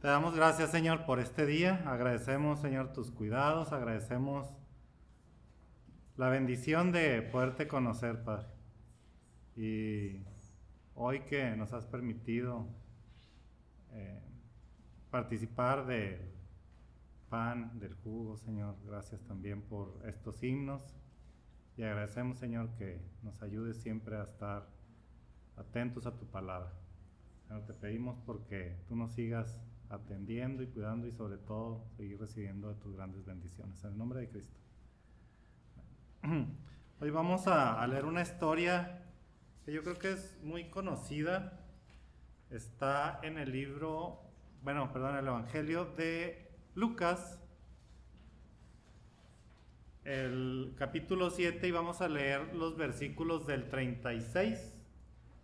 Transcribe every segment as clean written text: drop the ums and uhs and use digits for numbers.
Te damos gracias, Señor, por este día. Agradecemos, Señor, tus cuidados. Agradecemos la bendición de poderte conocer, Padre. Y hoy que nos has permitido eh, participar del pan, del jugo, Señor, gracias también por estos himnos. Y agradecemos, Señor, que nos ayudes siempre a estar atentos a tu palabra. Señor, te pedimos porque tú nos sigas atendiendo y cuidando y sobre todo seguir recibiendo de tus grandes bendiciones. En el nombre de Cristo. Hoy vamos a leer una historia que yo creo que es muy conocida. Está en el libro, el Evangelio de Lucas, el capítulo 7, y vamos a leer los versículos del 36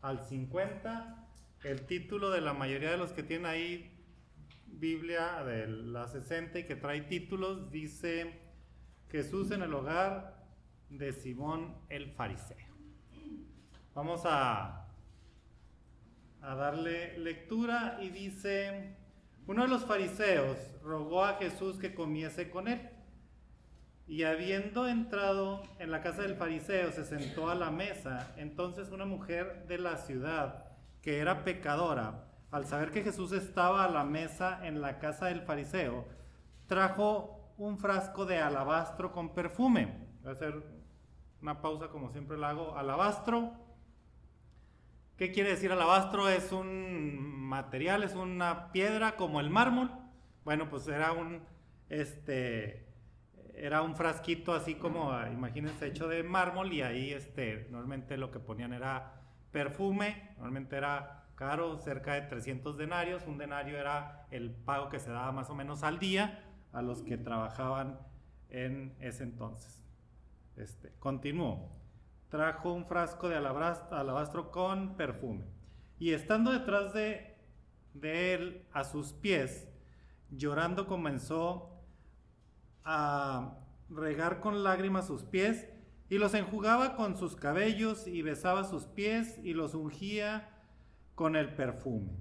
al 50. El título de la mayoría de los que tienen ahí Biblia de la 60 y que trae títulos dice: Jesús en el hogar de Simón el fariseo. Vamos a darle lectura y dice: uno de los fariseos rogó a Jesús que comiese con él, y habiendo entrado en la casa del fariseo se sentó a la mesa. Entonces una mujer de la ciudad, que era pecadora, al saber que Jesús estaba a la mesa en la casa del fariseo, trajo un frasco de alabastro con perfume. Voy a hacer una pausa como siempre la hago. Alabastro, ¿qué quiere decir alabastro? Es un material, es una piedra como el mármol. Bueno, pues era un frasquito así como, imagínense, hecho de mármol, y ahí normalmente lo que ponían era perfume. Normalmente era caro, cerca de 300 denarios. Un denario era el pago que se daba más o menos al día a los que trabajaban en ese entonces. Continuó. Trajo un frasco de alabastro con perfume, y estando detrás de él a sus pies, llorando, comenzó a regar con lágrimas sus pies, y los enjugaba con sus cabellos, y besaba sus pies, y los ungía con el perfume.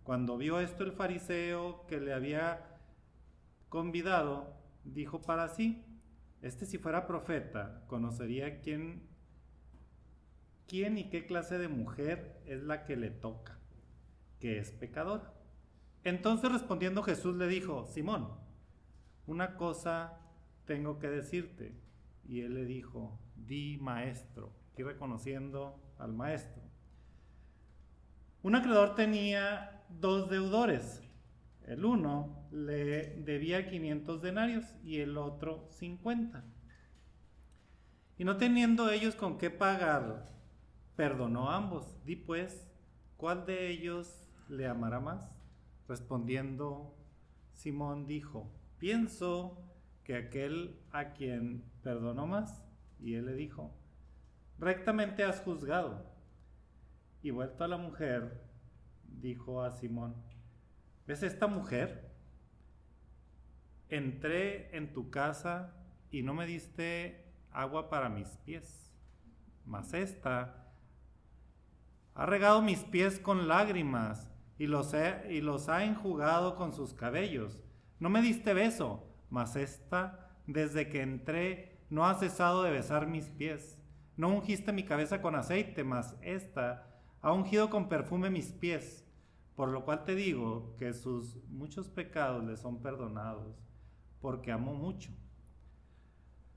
Cuando vio esto el fariseo que le había convidado, dijo para sí: si fuera profeta, conocería quién y qué clase de mujer es la que le toca, que es pecadora. Entonces, respondiendo, Jesús le dijo: Simón, una cosa tengo que decirte. Y él le dijo: di, maestro. Y reconociendo al maestro. Un acreedor tenía 2 deudores. El uno le debía 500 denarios y el otro 50. Y no teniendo ellos con qué pagar, perdonó a ambos. Di pues, ¿cuál de ellos le amará más? Respondiendo, Simón dijo: pienso que aquel a quien perdonó más. Y él le dijo: rectamente has juzgado. Y vuelto a la mujer, dijo a Simón: ¿ves esta mujer? Entré en tu casa y no me diste agua para mis pies, mas esta ha regado mis pies con lágrimas y los ha enjugado con sus cabellos. No me diste beso, mas esta, desde que entré, no ha cesado de besar mis pies. No ungiste mi cabeza con aceite, mas esta ha ungido con perfume mis pies. Por lo cual te digo que sus muchos pecados le son perdonados, porque amó mucho.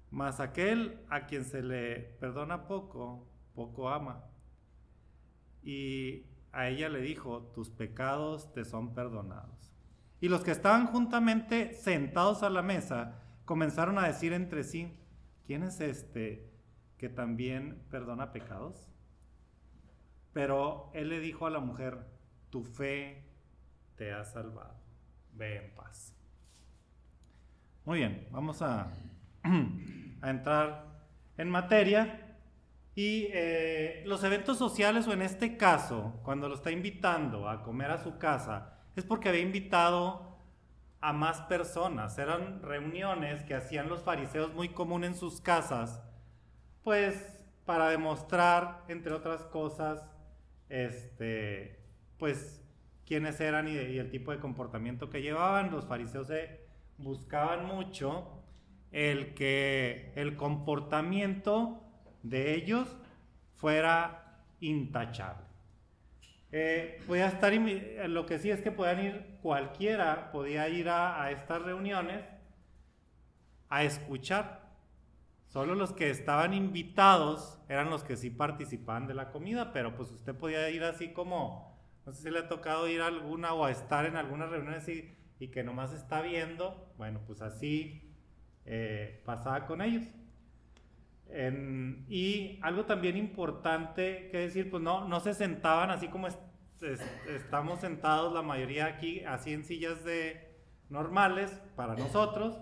Mas aquel a quien se le perdona poco, poco ama. Y a ella le dijo: tus pecados te son perdonados. Y los que estaban juntamente sentados a la mesa comenzaron a decir entre sí: ¿quién es este que también perdona pecados? Pero él le dijo a la mujer: tu fe te ha salvado, ve en paz. Muy bien, vamos a entrar en materia. Y los eventos sociales, o en este caso, cuando lo está invitando a comer a su casa, es porque había invitado a más personas. Eran reuniones que hacían los fariseos muy común en sus casas, pues para demostrar, entre otras cosas, pues quiénes eran y el tipo de comportamiento que llevaban. Los fariseos buscaban mucho que el comportamiento de ellos fuera intachable. Podía estar, lo que sí es que podían ir, cualquiera podía ir a estas reuniones a escuchar. Solo los que estaban invitados eran los que sí participaban de la comida, pero pues usted podía ir así como, no sé si le ha tocado ir a alguna o a estar en algunas reuniones y que nomás está viendo. Bueno, pues así pasaba con ellos. Y algo también importante que decir, pues no se sentaban así como estamos sentados la mayoría aquí, así en sillas normales para nosotros,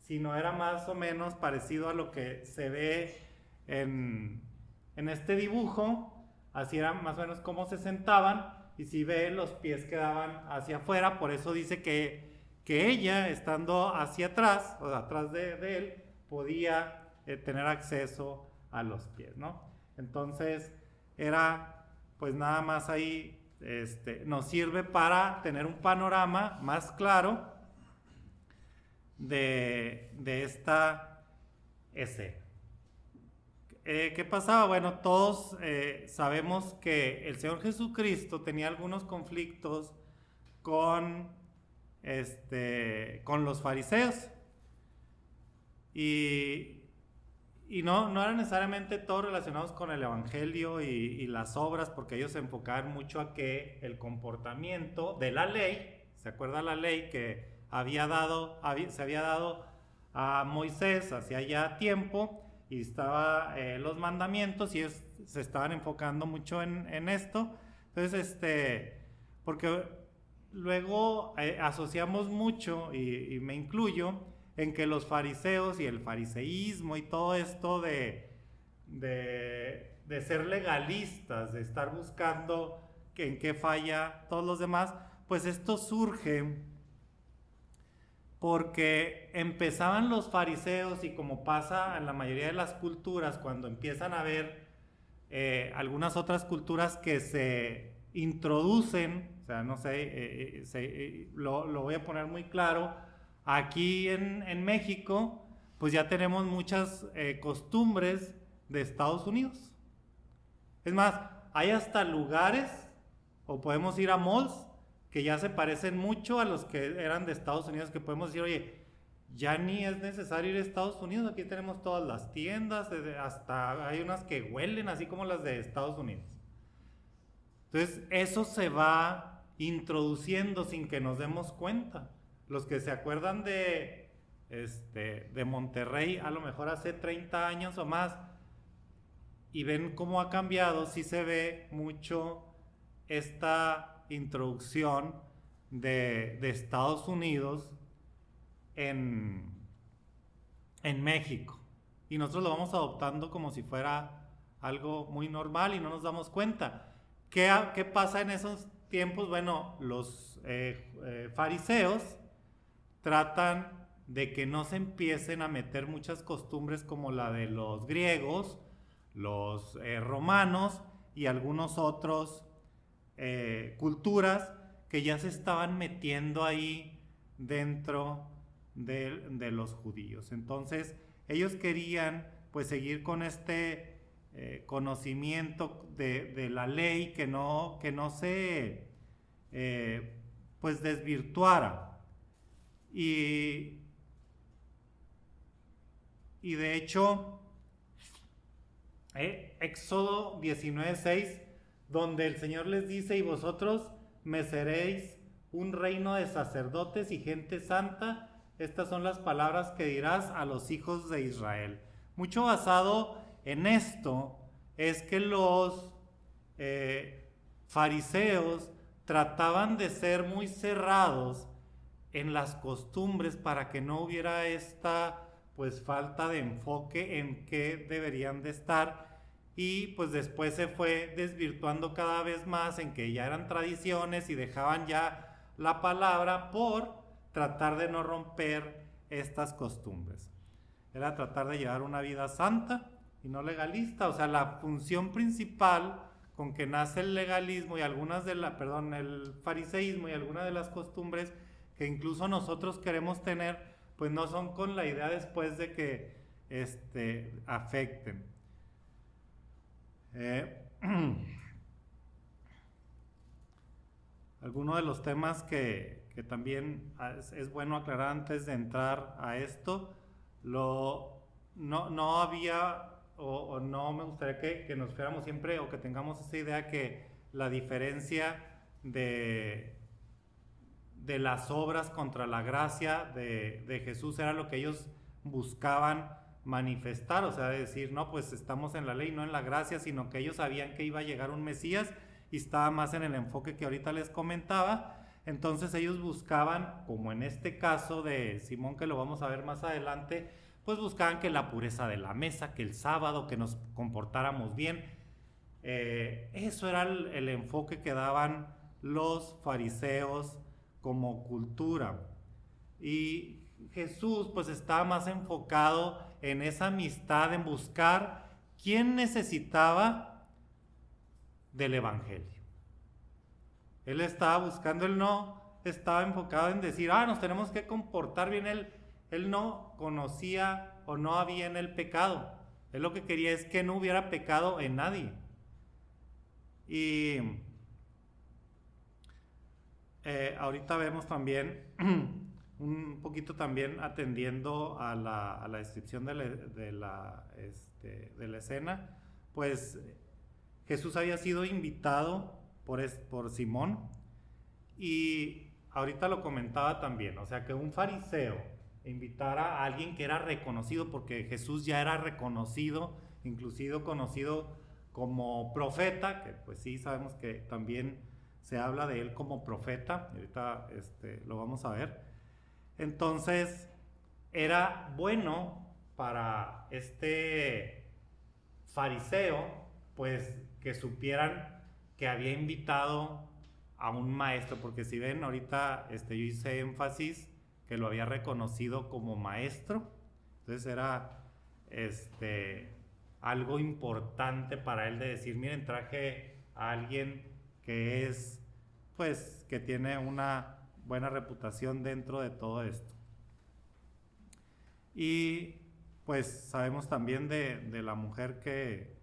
sino era más o menos parecido a lo que se ve en este dibujo. Así era más o menos como se sentaban, y si ve, los pies quedaban hacia afuera. Por eso dice que ella, estando hacia atrás, o atrás de él, podía tener acceso a los pies, ¿no? Entonces era pues nada más ahí, nos sirve para tener un panorama más claro de esta escena. ¿Qué pasaba? Bueno, todos sabemos que el Señor Jesucristo tenía algunos conflictos con los fariseos, y no eran necesariamente todos relacionados con el evangelio y las obras, porque ellos se enfocaban mucho a que el comportamiento de la ley, ¿se acuerda la ley que se había dado a Moisés hacía ya tiempo? Y estaba los mandamientos, y ellos se estaban enfocando mucho en esto. Entonces, porque luego asociamos mucho, y me incluyo, en que los fariseos y el fariseísmo y todo esto de ser legalistas, de estar buscando en qué falla todos los demás, pues esto surge porque empezaban los fariseos, y como pasa en la mayoría de las culturas, cuando empiezan a ver algunas otras culturas que se introducen, o sea, no sé, lo voy a poner muy claro. Aquí en México, pues ya tenemos muchas costumbres de Estados Unidos. Es más, hay hasta lugares, o podemos ir a malls, que ya se parecen mucho a los que eran de Estados Unidos, que podemos decir, oye, ya ni es necesario ir a Estados Unidos, aquí tenemos todas las tiendas, hasta hay unas que huelen así como las de Estados Unidos. Entonces, eso se va introduciendo sin que nos demos cuenta. Los que se acuerdan de Monterrey, a lo mejor hace 30 años o más, y ven cómo ha cambiado, sí se ve mucho esta introducción de Estados Unidos en México. Y nosotros lo vamos adoptando como si fuera algo muy normal y no nos damos cuenta. ¿Qué pasa en esos tiempos? Bueno, los fariseos tratan de que no se empiecen a meter muchas costumbres como la de los griegos, los romanos y algunos otros culturas que ya se estaban metiendo ahí dentro de los judíos. Entonces ellos querían pues seguir con este conocimiento de la ley, que no se pues desvirtuara. Y de hecho, Éxodo 19:6, donde el Señor les dice: y vosotros me seréis un reino de sacerdotes y gente santa, estas son las palabras que dirás a los hijos de Israel. Mucho basado en esto es que los fariseos trataban de ser muy cerrados en las costumbres para que no hubiera esta pues falta de enfoque en qué deberían de estar, y pues después se fue desvirtuando cada vez más en que ya eran tradiciones y dejaban ya la palabra por tratar de no romper estas costumbres. Era tratar de llevar una vida santa y no legalista. O sea, la función principal con que nace el legalismo y algunas de el fariseísmo y algunas de las costumbres que incluso nosotros queremos tener, pues no son con la idea después de que afecten. Algunos de los temas que también es bueno aclarar antes de entrar a esto, no había o no me gustaría que nos fuéramos siempre o que tengamos esa idea que la diferencia de las obras contra la gracia de Jesús era lo que ellos buscaban manifestar, o sea, decir, no, pues estamos en la ley, no en la gracia, sino que ellos sabían que iba a llegar un Mesías y estaba más en el enfoque que ahorita les comentaba. Entonces ellos buscaban, como en este caso de Simón, que lo vamos a ver más adelante, pues buscaban que la pureza de la mesa, que el sábado, que nos comportáramos bien. Eso era el enfoque que daban los fariseos como cultura. Y Jesús pues estaba más enfocado en esa amistad, en buscar quién necesitaba del evangelio. Él estaba buscando, él no estaba enfocado en decir, nos tenemos que comportar bien. Él no conocía o no había en el pecado. Él lo que quería es que no hubiera pecado en nadie. Y ahorita vemos también un poquito también atendiendo a la descripción de la escena, pues Jesús había sido invitado por Simón, y ahorita lo comentaba también, o sea, que un fariseo invitara a alguien que era reconocido, porque Jesús ya era reconocido, inclusive conocido como profeta, que pues sí sabemos que también se habla de él como profeta, y ahorita lo vamos a ver. Entonces era bueno para este fariseo pues que supieran que había invitado a un maestro, porque si ven ahorita yo hice énfasis que lo había reconocido como maestro. Entonces era algo importante para él de decir, miren, traje a alguien que es, pues, que tiene una buena reputación dentro de todo esto. Y pues sabemos también de la mujer que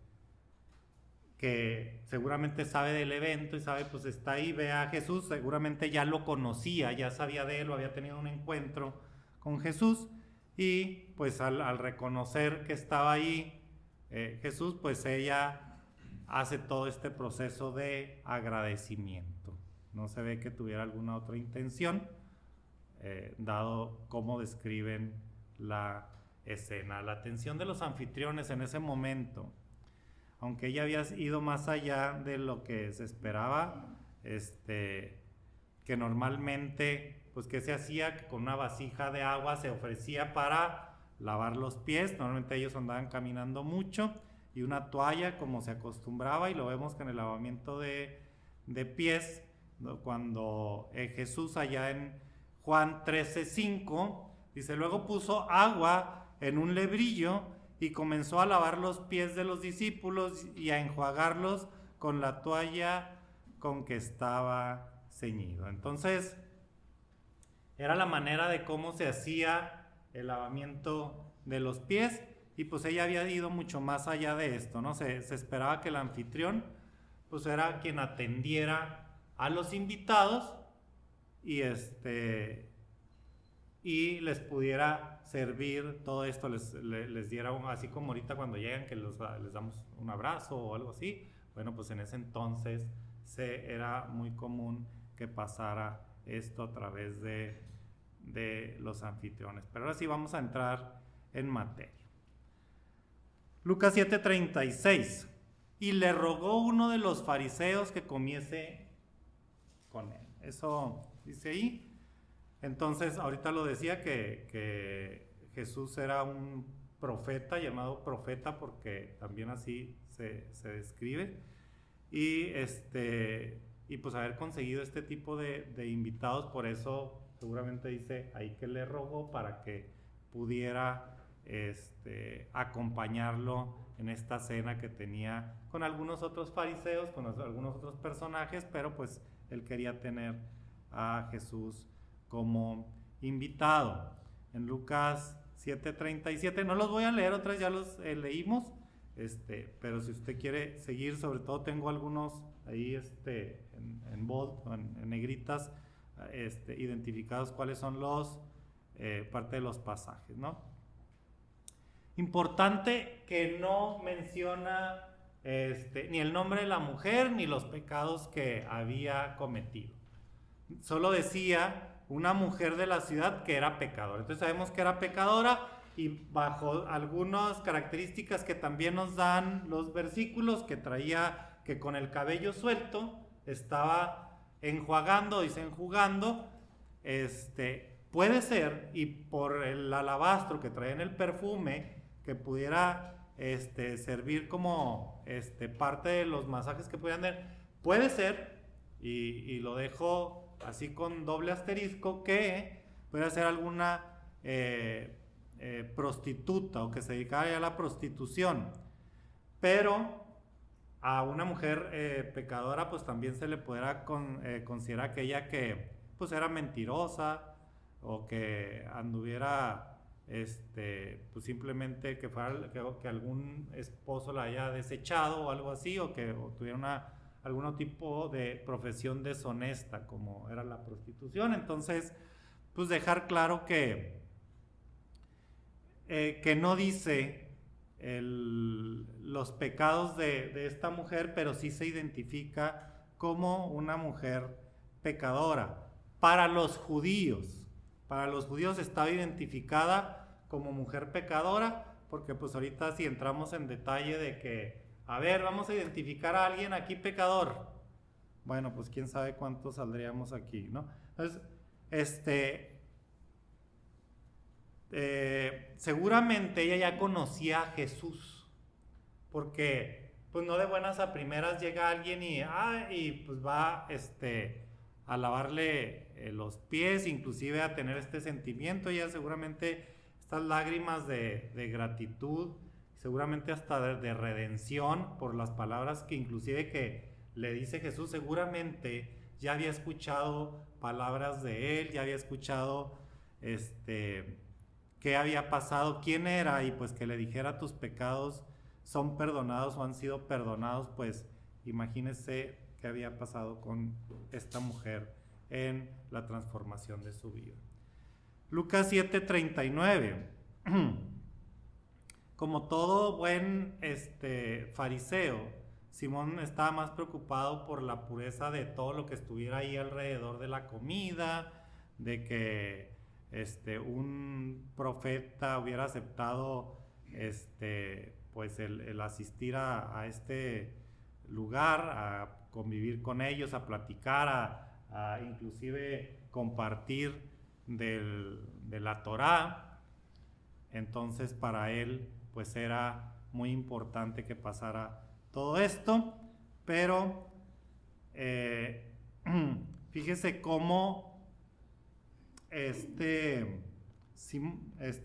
seguramente sabe del evento y sabe, pues está ahí, ve a Jesús, seguramente ya lo conocía, ya sabía de él o había tenido un encuentro con Jesús, y pues al reconocer que estaba ahí Jesús, pues ella hace todo este proceso de agradecimiento. No se ve que tuviera alguna otra intención, dado cómo describen la escena. La atención de los anfitriones en ese momento, aunque ella había ido más allá de lo que se esperaba, que normalmente, pues que se hacía con una vasija de agua, se ofrecía para lavar los pies. Normalmente ellos andaban caminando mucho, y una toalla como se acostumbraba, y lo vemos que en el lavamiento de pies, cuando Jesús allá en Juan 13:5 dice, luego puso agua en un lebrillo y comenzó a lavar los pies de los discípulos y a enjuagarlos con la toalla con que estaba ceñido. Entonces era la manera de cómo se hacía el lavamiento de los pies, y pues ella había ido mucho más allá de esto, ¿no? Se esperaba que el anfitrión pues era quien atendiera a los invitados y y les pudiera servir todo esto, les diera así como ahorita cuando llegan que les damos un abrazo o algo así. Bueno, pues en ese entonces era muy común que pasara esto a través de los anfitriones. Pero ahora sí vamos a entrar en materia. Lucas 7:36. Y le rogó uno de los fariseos que comiese con él. Eso dice ahí. Entonces, ahorita lo decía que Jesús era un profeta, llamado profeta, porque también así se describe. Y pues haber conseguido este tipo de invitados, por eso seguramente dice ahí que le rogó para que pudiera acompañarlo en esta cena que tenía con algunos otros fariseos, con algunos otros personajes, pero pues él quería tener a Jesús como invitado. En Lucas 7:37, no los voy a leer, otras ya los leímos, pero si usted quiere seguir, sobre todo tengo algunos ahí en bold, en negritas, identificados cuáles son los parte de los pasajes, ¿no? Importante que no menciona ni el nombre de la mujer ni los pecados que había cometido. Solo decía una mujer de la ciudad que era pecadora. Entonces sabemos que era pecadora, y bajo algunas características que también nos dan los versículos, que traía que con el cabello suelto estaba enjuagando, dice enjugando, puede ser, y por el alabastro que traía en el perfume, que pudiera servir como parte de los masajes que pudieran dar, puede ser, y lo dejo así con doble asterisco, que puede ser alguna prostituta o que se dedicara a la prostitución, pero a una mujer pecadora pues también se le pudiera considerar aquella que pues era mentirosa, o que anduviera pues simplemente que algún esposo la haya desechado o algo así, o que tuviera algún tipo de profesión deshonesta como era la prostitución. Entonces pues dejar claro que no dice los pecados de esta mujer, pero sí se identifica como una mujer pecadora. Para los judíos estaba identificada como mujer pecadora, porque pues ahorita si entramos en detalle de que, a ver, vamos a identificar a alguien aquí pecador, bueno, pues quién sabe cuántos saldríamos aquí, ¿no? Entonces, seguramente ella ya conocía a Jesús, porque pues no de buenas a primeras llega alguien y pues va a lavarle los pies, inclusive a tener este sentimiento. Ella seguramente estas lágrimas de gratitud, seguramente hasta de redención por las palabras que inclusive que le dice Jesús, seguramente ya había escuchado palabras de él, ya había escuchado qué había pasado, quién era, y pues que le dijera tus pecados son perdonados o han sido perdonados. Pues imagínese qué había pasado con esta mujer en la transformación de su vida. Lucas 7:39. Como todo buen fariseo, Simón estaba más preocupado por la pureza de todo lo que estuviera ahí alrededor de la comida, de que un profeta hubiera aceptado pues el asistir a este lugar, a convivir con ellos, a platicar, a inclusive compartir de la Torá. Entonces para él pues era muy importante que pasara todo esto, pero fíjese cómo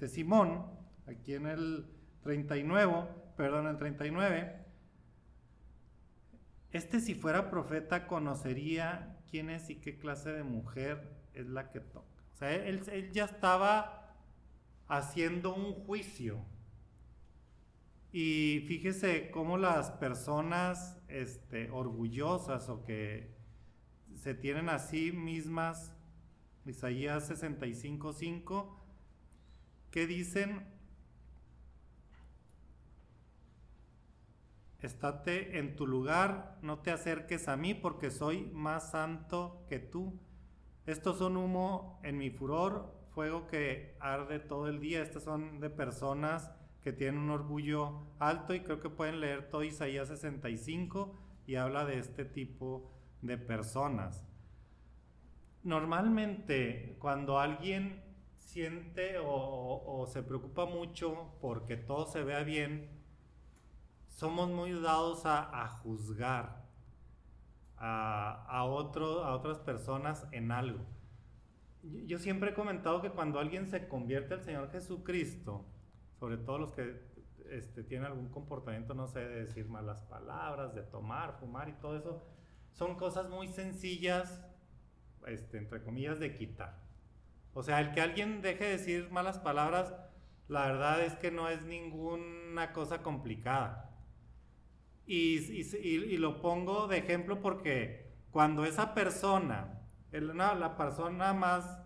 Simón, aquí en el 39, si fuera profeta conocería quién es y qué clase de mujer es la que toca. O sea, él ya estaba haciendo un juicio. Y fíjese cómo las personas orgullosas o que se tienen a sí mismas, Isaías 65:5, que dicen: estate en tu lugar, no te acerques a mí, porque soy más santo que tú. Estos son humo en mi furor, fuego que arde todo el día. Estas son de personas que tienen un orgullo alto, y creo que pueden leer todo Isaías 65 y habla de este tipo de personas. Normalmente cuando alguien siente o se preocupa mucho porque todo se vea bien, somos muy dados a juzgar a otras personas en algo. Yo siempre he comentado que cuando alguien se convierte al Señor Jesucristo, sobre todo los que tienen algún comportamiento, no sé, de decir malas palabras, de tomar, fumar y todo eso, son cosas muy sencillas, entre comillas, de quitar. O sea, el que alguien deje de decir malas palabras, la verdad es que no es ninguna cosa complicada. Y lo pongo de ejemplo porque cuando esa persona, la persona más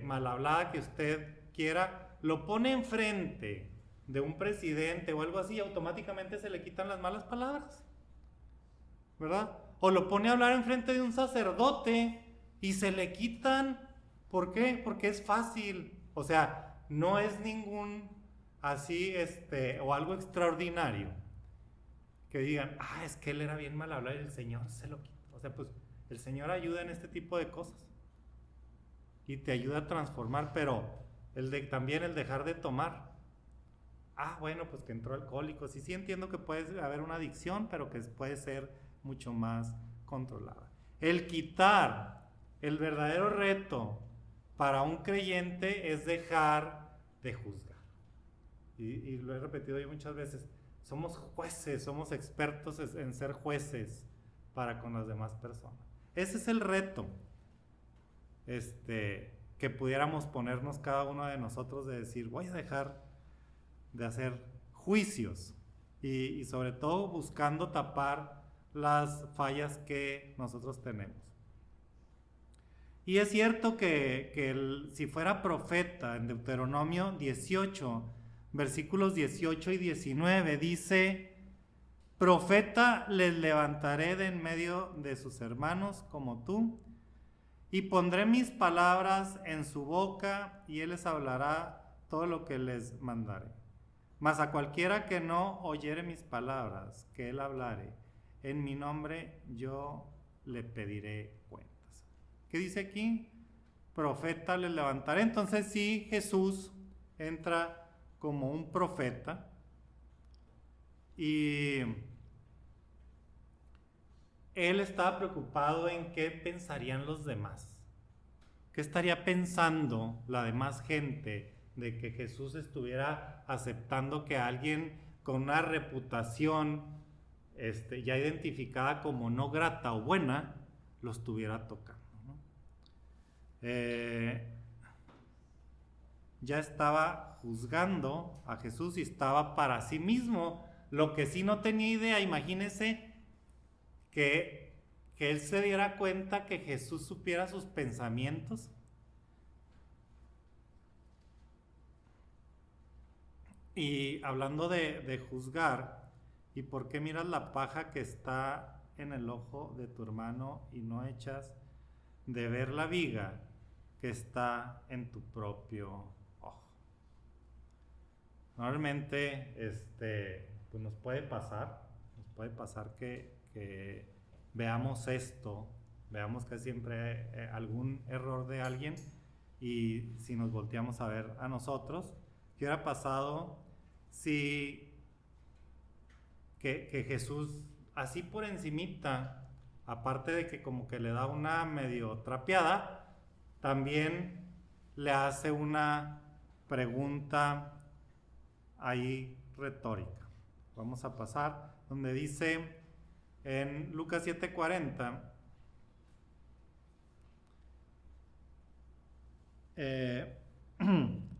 mal hablada que usted quiera, lo pone enfrente de un presidente o algo así, automáticamente se le quitan las malas palabras, ¿verdad? O lo pone a hablar enfrente de un sacerdote y se le quitan. ¿Por qué? Porque es fácil. O sea, no es ningún así, o algo extraordinario que digan, es que él era bien mal hablado y el Señor se lo quita. O sea, pues el Señor ayuda en este tipo de cosas y te ayuda a transformar, pero también el dejar de tomar. Bueno, pues que entró alcohólico. Sí entiendo que puede haber una adicción, pero que puede ser mucho más controlada. El quitar, el verdadero reto para un creyente es dejar de juzgar. Y lo he repetido yo muchas veces. Somos jueces, somos expertos en ser jueces para con las demás personas. Ese es el reto que pudiéramos ponernos cada uno de nosotros, de decir, voy a dejar de hacer juicios y sobre todo buscando tapar las fallas que nosotros tenemos. Y es cierto que si fuera profeta, en Deuteronomio 18, versículos 18 y 19, dice: profeta les levantaré de en medio de sus hermanos como tú, y pondré mis palabras en su boca, y él les hablará todo lo que les mandaré. Mas a cualquiera que no oyere mis palabras, que él hablare, en mi nombre yo le pediré cuentas. ¿Qué dice aquí? Profeta les levantaré. Entonces sí, Jesús entra como un profeta y él estaba preocupado en qué pensarían los demás. ¿Qué estaría pensando la demás gente de que Jesús estuviera aceptando que alguien con una reputación ya identificada como no grata o buena lo estuviera tocando, ¿no? Ya estaba juzgando a Jesús y estaba para sí mismo. Lo que sí no tenía idea, imagínense que él se diera cuenta que Jesús supiera sus pensamientos. Y hablando de juzgar, ¿y por qué miras la paja que está en el ojo de tu hermano y no echas de ver la viga que está en tu propio ojo? Normalmente pues nos puede pasar que veamos esto, veamos que siempre hay algún error de alguien, y si nos volteamos a ver a nosotros, ¿qué hubiera pasado si que Jesús así por encimita, aparte de que como que le da una medio trapeada, también le hace una pregunta ahí retórica? Vamos a pasar donde dice en Lucas 7:40,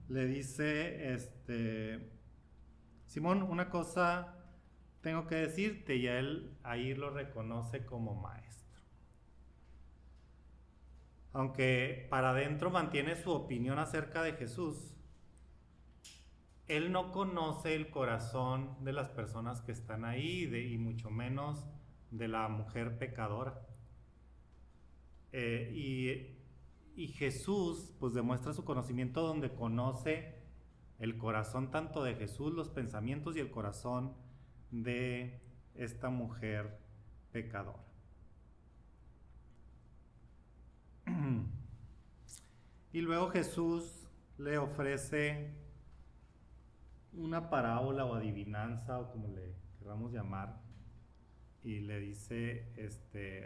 le dice Simón, una cosa tengo que decirte, y a él ahí lo reconoce como maestro. Aunque para adentro mantiene su opinión acerca de Jesús, él no conoce el corazón de las personas que están ahí, y mucho menos de la mujer pecadora. Y Jesús pues demuestra su conocimiento donde conoce el corazón tanto de Jesús, los pensamientos y el corazón de esta mujer pecadora. Y luego Jesús le ofrece una parábola o adivinanza, o como le queramos llamar, y le dice,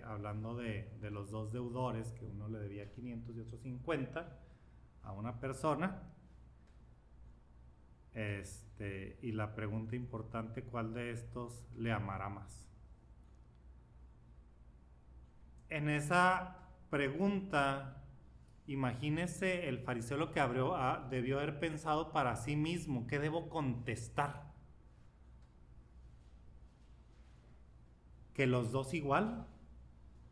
hablando de los dos deudores, que uno le debía 500 y otro 50 a una persona, Y la pregunta importante, ¿cuál de estos le amará más? En esa pregunta, imagínese el fariseo lo que debió haber pensado para sí mismo, ¿qué debo contestar? ¿Que los dos igual?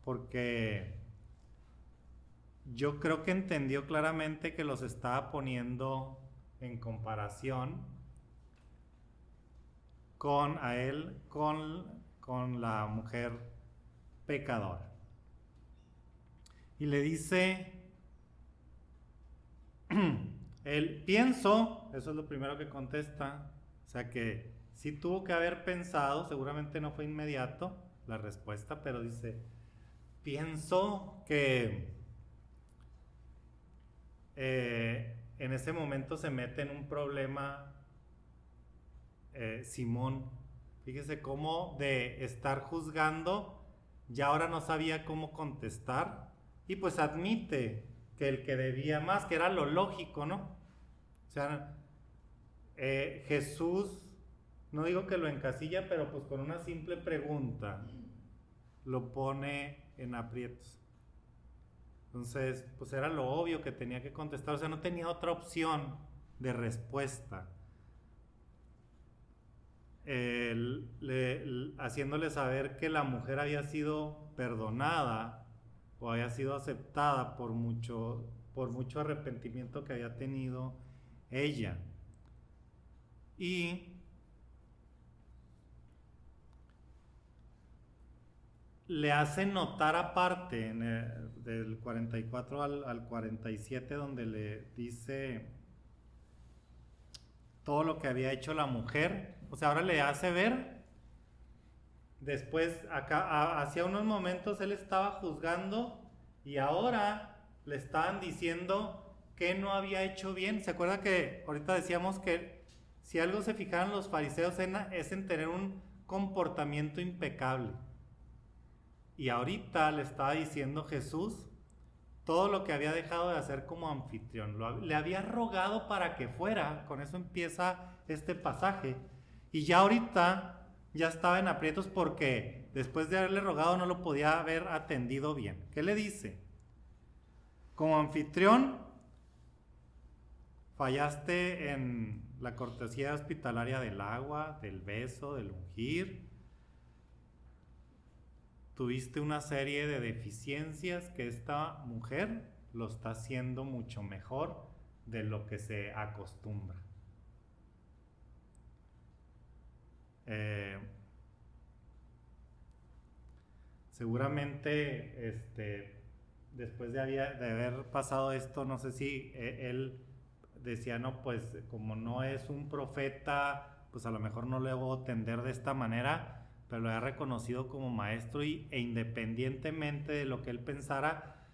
Porque yo creo que entendió claramente que los estaba poniendo en comparación con la mujer pecadora. Y le dice, él pienso, eso es lo primero que contesta, o sea que sí tuvo que haber pensado, seguramente no fue inmediato la respuesta, pero dice, pienso que en ese momento se mete en un problema Simón. Fíjese cómo de estar juzgando, ya ahora no sabía cómo contestar, y pues admite que el que debía más, que era lo lógico, ¿no? O sea, Jesús, no digo que lo encasilla, pero pues con una simple pregunta lo pone en aprietos. Entonces, pues era lo obvio que tenía que contestar, o sea, no tenía otra opción de respuesta. Haciéndole saber que la mujer había sido perdonada o había sido aceptada por mucho arrepentimiento que había tenido ella. Y le hace notar aparte, del 44 al 47, donde le dice todo lo que había hecho la mujer. O sea, ahora le hace ver, después, acá, hacia unos momentos él estaba juzgando y ahora le estaban diciendo que no había hecho bien. ¿Se acuerda que ahorita decíamos que si algo se fijaron los fariseos es en tener un comportamiento impecable? Y ahorita le estaba diciendo Jesús todo lo que había dejado de hacer como anfitrión. Le había rogado para que fuera, con eso empieza este pasaje. Y ya ahorita ya estaba en aprietos porque después de haberle rogado no lo podía haber atendido bien. ¿Qué le dice? Como anfitrión, fallaste en la cortesía hospitalaria del agua, del beso, del ungir. Tuviste una serie de deficiencias que esta mujer lo está haciendo mucho mejor de lo que se acostumbra. Seguramente después de haber pasado esto, no sé si él decía, no, pues como no es un profeta, pues a lo mejor no le debo atender de esta manera, pero lo había reconocido como maestro e independientemente de lo que él pensara,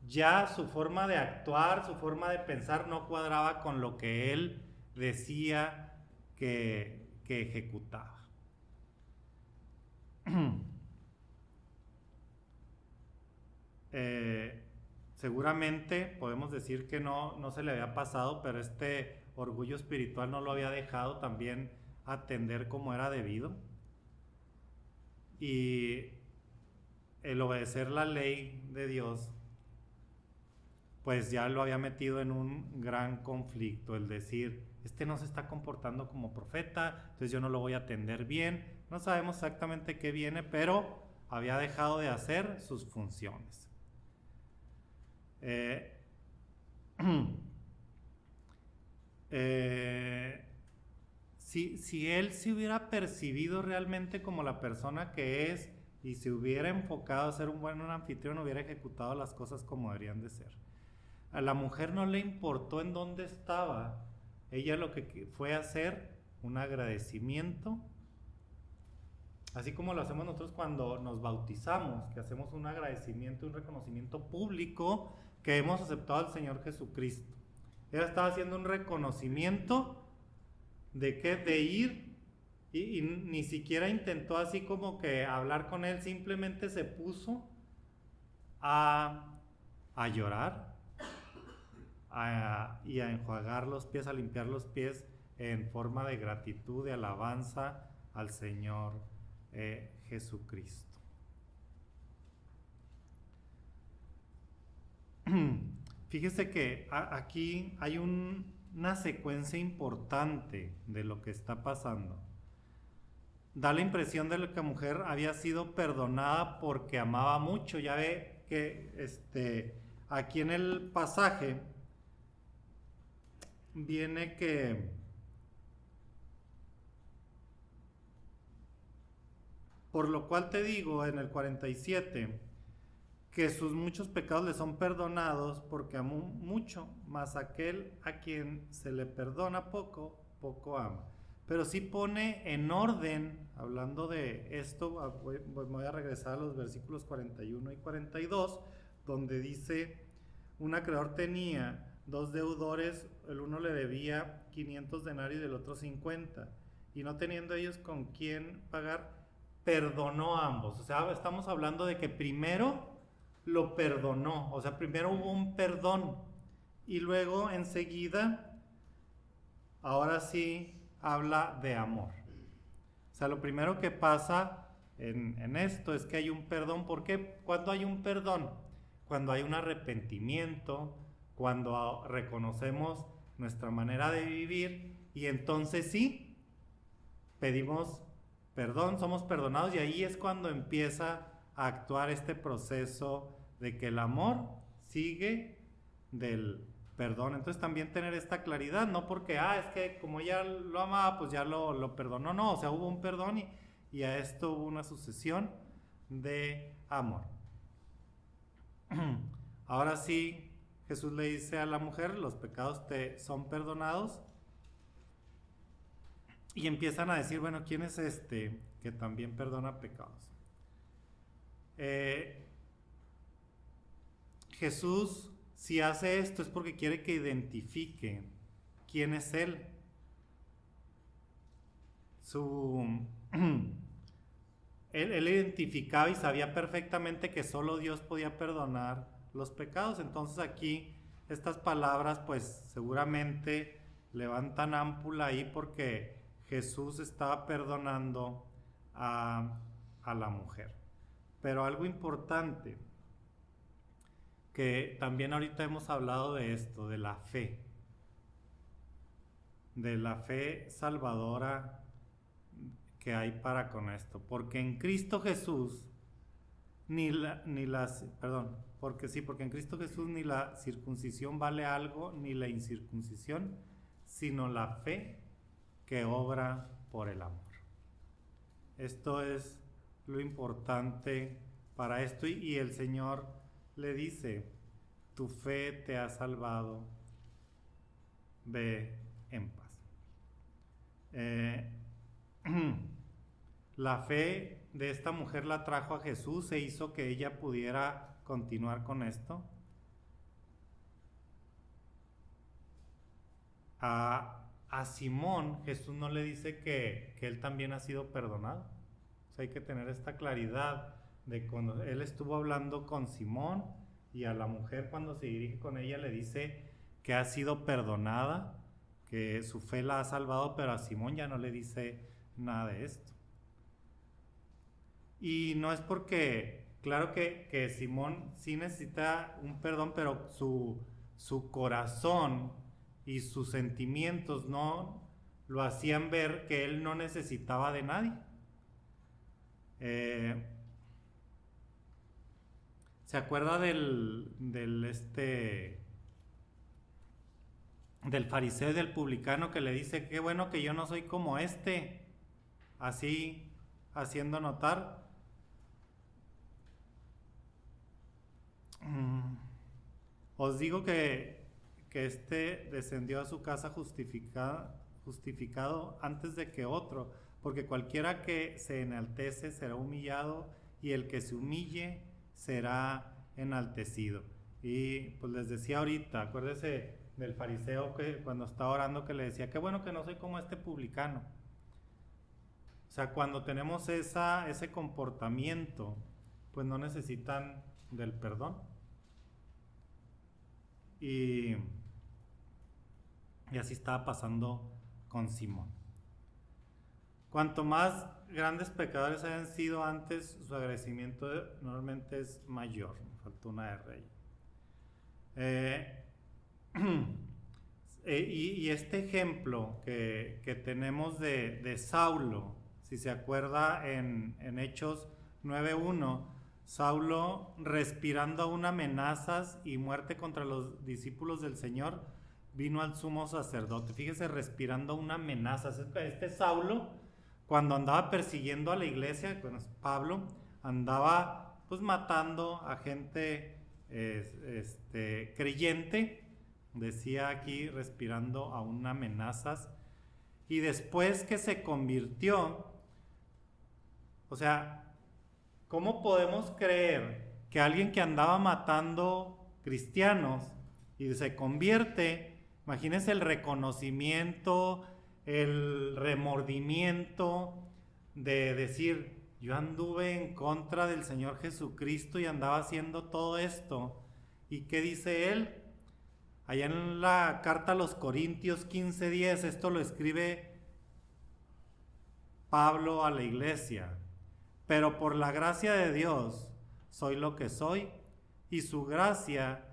ya su forma de actuar, su forma de pensar no cuadraba con lo que él decía que ejecutaba. Seguramente podemos decir que no se le había pasado, pero este orgullo espiritual no lo había dejado también atender como era debido. Y el obedecer la ley de Dios, pues ya lo había metido en un gran conflicto, el decir, no se está comportando como profeta, entonces yo no lo voy a atender bien. No sabemos exactamente qué viene, pero había dejado de hacer sus funciones. Si él se hubiera percibido realmente como la persona que es y se hubiera enfocado a ser un buen anfitrión, hubiera ejecutado las cosas como deberían de ser. A la mujer no le importó en dónde estaba, ella lo que fue hacer un agradecimiento, así como lo hacemos nosotros cuando nos bautizamos, que hacemos un agradecimiento, un reconocimiento público que hemos aceptado al Señor Jesucristo. Ella estaba haciendo un reconocimiento de ir y ni siquiera intentó así como que hablar con él, simplemente se puso a llorar y a enjuagar los pies, a limpiar los pies en forma de gratitud, de alabanza al Señor Jesucristo. Fíjese que aquí hay una secuencia importante de lo que está pasando. Da la impresión de que la mujer había sido perdonada porque amaba mucho. Ya ve que aquí en el pasaje viene que por lo cual te digo en el 47 que sus muchos pecados le son perdonados porque amó mucho, mas aquel a quien se le perdona poco, poco ama. Pero sí pone en orden, hablando de esto, voy a regresar a los versículos 41 y 42, donde dice, un acreedor tenía 2 deudores, el uno le debía 500 denarios y el otro 50, y no teniendo ellos con quién pagar, perdonó a ambos. O sea, estamos hablando de que primero lo perdonó, o sea, primero hubo un perdón y luego enseguida, ahora sí, habla de amor. O sea, lo primero que pasa en esto es que hay un perdón. ¿Por qué? Cuando hay un perdón, cuando hay un arrepentimiento, cuando reconocemos nuestra manera de vivir y entonces sí, pedimos perdón, somos perdonados y ahí es cuando empieza a actuar este proceso de que el amor sigue del perdón. Entonces también tener esta claridad, no porque, es que como ella lo amaba, pues ya lo perdonó. No, o sea, hubo un perdón y a esto hubo una sucesión de amor. Ahora sí, Jesús le dice a la mujer, los pecados te son perdonados. Y empiezan a decir, bueno, ¿quién es este que también perdona pecados? Jesús, si hace esto es porque quiere que identifique quién es Él. Él identificaba y sabía perfectamente que solo Dios podía perdonar los pecados. Entonces aquí estas palabras pues seguramente levantan ámpula ahí porque Jesús estaba perdonando a la mujer. Pero algo importante, que también ahorita hemos hablado de esto, de la fe salvadora que hay para con esto. Porque en Cristo Jesús porque en Cristo Jesús ni la circuncisión vale algo, ni la incircuncisión, sino la fe que obra por el amor. Esto es lo importante para esto y el Señor le dice, tu fe te ha salvado, ve en paz. La fe de esta mujer la trajo a Jesús e hizo que ella pudiera continuar con esto. A Simón, Jesús no le dice que él también ha sido perdonado. O sea, hay que tener esta claridad de cuando él estuvo hablando con Simón y a la mujer cuando se dirige con ella le dice que ha sido perdonada, que su fe la ha salvado, pero a Simón ya no le dice nada de esto. Y no es porque, claro que Simón sí necesita un perdón, pero su corazón y sus sentimientos no lo hacían ver que él no necesitaba de nadie. ¿Se acuerda del fariseo y del publicano que le dice, qué bueno que yo no soy como así haciendo notar? Os digo que descendió a su casa justificado antes de que otro, porque cualquiera que se enaltece será humillado y el que se humille será enaltecido. Y pues les decía ahorita, acuérdese del fariseo que cuando estaba orando que le decía, qué bueno que no soy como este publicano. O sea, cuando tenemos ese comportamiento, pues no necesitan del perdón. Y así estaba pasando con Simón. Cuanto más grandes pecadores hayan sido antes, su agradecimiento normalmente es mayor. Me faltó una R ahí. Y este ejemplo que tenemos de Saulo, si se acuerda en Hechos 9:1, Saulo respirando aún amenazas y muerte contra los discípulos del Señor, vino al sumo sacerdote. Fíjese, respirando aún amenazas. Este Saulo, cuando andaba persiguiendo a la iglesia, bueno, Pablo andaba pues matando a gente creyente, decía aquí, respirando aún amenazas. Y después que se convirtió, o sea, ¿cómo podemos creer que alguien que andaba matando cristianos y se convierte? Imagínense el reconocimiento, el remordimiento de decir, yo anduve en contra del Señor Jesucristo y andaba haciendo todo esto. ¿Y qué dice él? Allá en la carta a los Corintios 15:10, esto lo escribe Pablo a la iglesia. Pero por la gracia de Dios soy lo que soy, y su gracia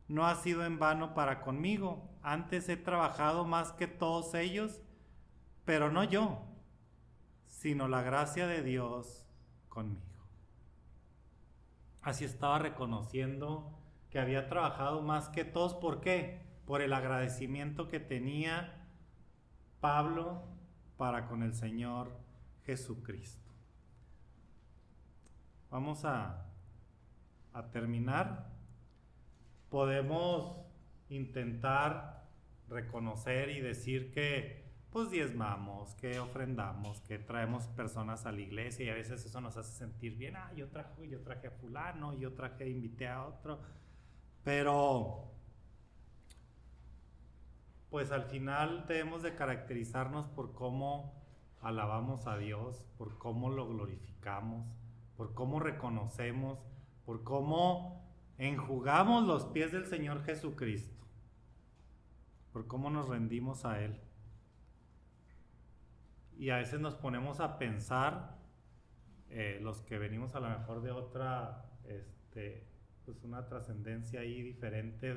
no ha sido en vano para conmigo. Antes he trabajado más que todos ellos, pero no yo, sino la gracia de Dios conmigo. Así estaba reconociendo que había trabajado más que todos. ¿Por qué? Por el agradecimiento que tenía Pablo para con el Señor Jesucristo. Vamos a terminar. Podemos intentar reconocer y decir que pues diezmamos, que ofrendamos, que traemos personas a la iglesia, y a veces eso nos hace sentir bien. Yo traje a fulano, invité a otro. Pero pues al final debemos de caracterizarnos por cómo alabamos a Dios, por cómo lo glorificamos, por cómo reconocemos, por cómo enjugamos los pies del Señor Jesucristo, por cómo nos rendimos a Él. Y a veces nos ponemos a pensar, los que venimos a lo mejor de otra, pues una trascendencia ahí diferente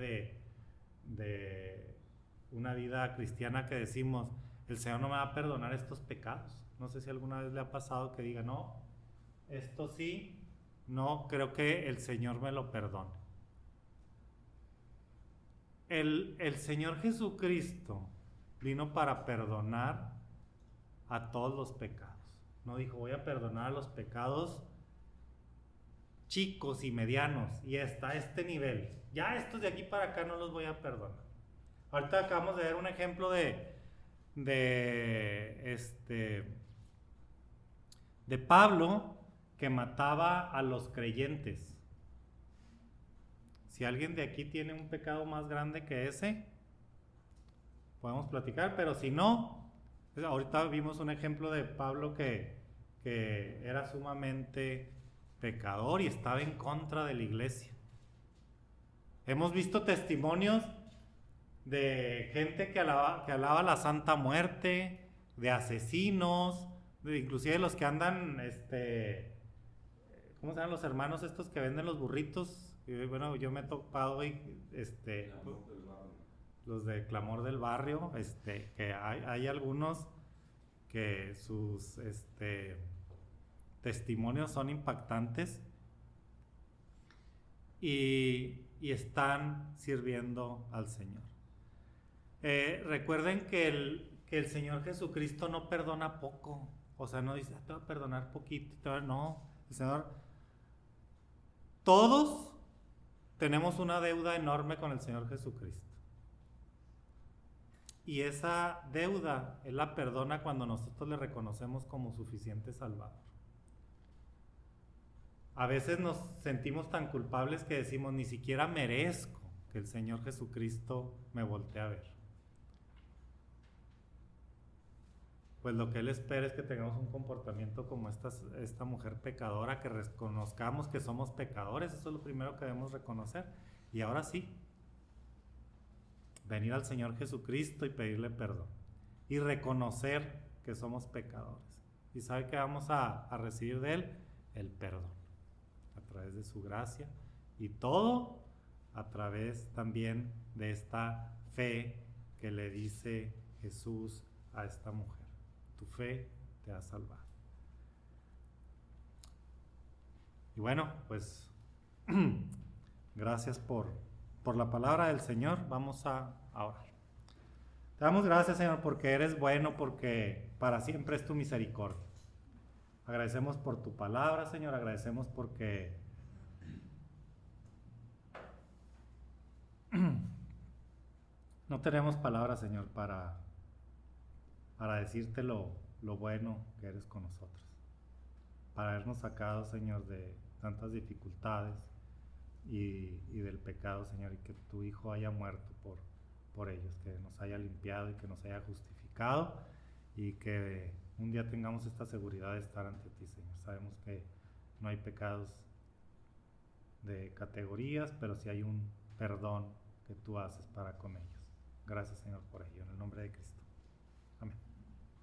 de una vida cristiana, que decimos, el Señor no me va a perdonar estos pecados. No sé si alguna vez le ha pasado que diga, no, esto sí, no creo que el Señor me lo perdone. El Señor Jesucristo vino para perdonar a todos los pecados. No dijo, voy a perdonar a los pecados chicos y medianos y hasta este nivel. Ya estos de aquí para acá no los voy a perdonar. Ahorita acabamos de ver un ejemplo de Pablo, que mataba a los creyentes. Si alguien de aquí tiene un pecado más grande que ese, podemos platicar, pero si no, ahorita vimos un ejemplo de Pablo que era sumamente pecador y estaba en contra de la iglesia. Hemos visto testimonios de gente que alaba la Santa Muerte, de asesinos, inclusive los que andan, ¿cómo se llaman los hermanos estos que venden los burritos? Bueno, yo me he topado hoy, los de Clamor del Barrio, que hay algunos que sus testimonios son impactantes y están sirviendo al Señor. Recuerden que el Señor Jesucristo no perdona poco, o sea, no dice, te voy a perdonar poquito, no, el Señor, todos tenemos una deuda enorme con el Señor Jesucristo. Y esa deuda Él la perdona cuando nosotros le reconocemos como suficiente Salvador. A veces nos sentimos tan culpables que decimos, ni siquiera merezco que el Señor Jesucristo me voltee a ver. Pues lo que Él espera es que tengamos un comportamiento como esta mujer pecadora, que reconozcamos que somos pecadores. Eso es lo primero que debemos reconocer. Y ahora sí, venir al Señor Jesucristo y pedirle perdón. y reconocer que somos pecadores. Y sabe que vamos a recibir de Él el perdón a través de su gracia y todo a través también de esta fe que le dice Jesús a esta mujer: tu fe te ha salvado. Y bueno, pues gracias por la palabra del Señor. Vamos a orar. Te damos gracias, Señor, porque eres bueno, porque para siempre es tu misericordia. Agradecemos por tu palabra, Señor. Agradecemos porque no tenemos palabras, Señor, para decirte lo bueno que eres con nosotros. Para habernos sacado, Señor, de tantas dificultades y del pecado, Señor, y que tu Hijo haya muerto por ellos, que nos haya limpiado y que nos haya justificado, y que un día tengamos esta seguridad de estar ante ti, Señor. Sabemos que no hay pecados de categorías, pero sí hay un perdón que tú haces para con ellos. Gracias, Señor, por ello, en el nombre de Cristo.